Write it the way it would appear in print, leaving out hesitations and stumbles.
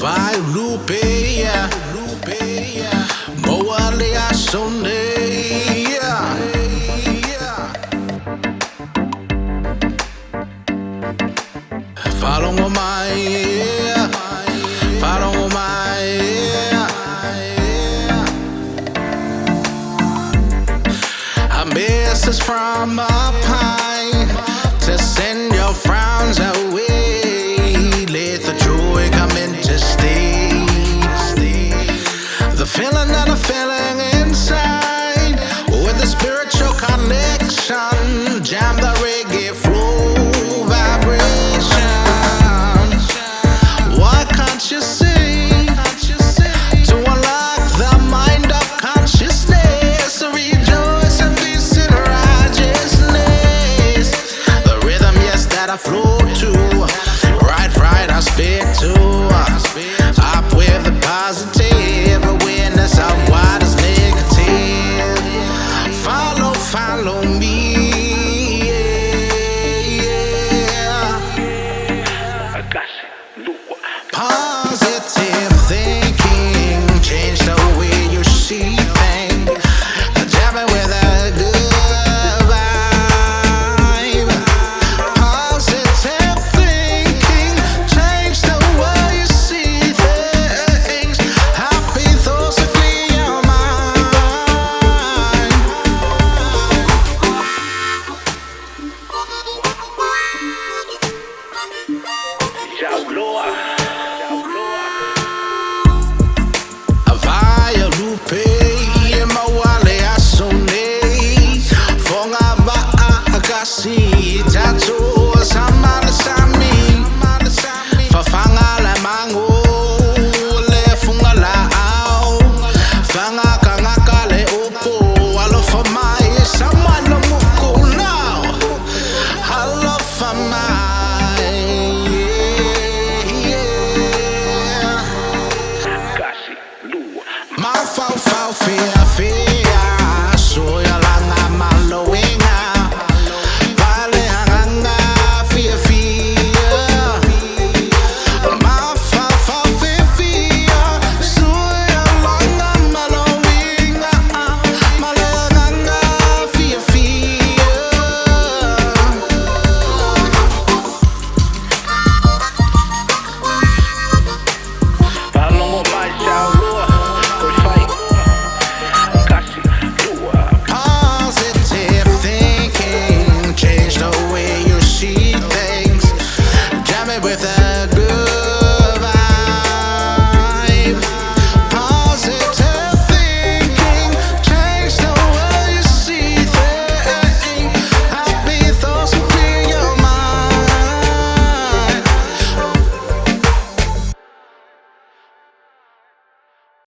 vai lupeia, moa lea soneia. Follow my ear, follow my ear. A message from up high to send your frowns away. Let the joy come in to stay. The feeling that I'm feeling inside with the spiritual connection. Jam the reggae flow vibration. What can't you see? To unlock the mind of consciousness, to rejoice and be in righteousness. The rhythm, yes, that I flow to. Right, I speak to. Up with the positive awareness of what is negative. Follow me. Positive thinking, change the way you see things. Jamming with a good vibe. Positive thinking, change the way you see things. Happy thoughts to clear your mind. Avaya lupe, mawale asone. Fonga va akasi, tatu samala sami. Fafanga la mango, le funga la au. Fanga kangaka le opo, alo famai, sama no muko now. Alo famai.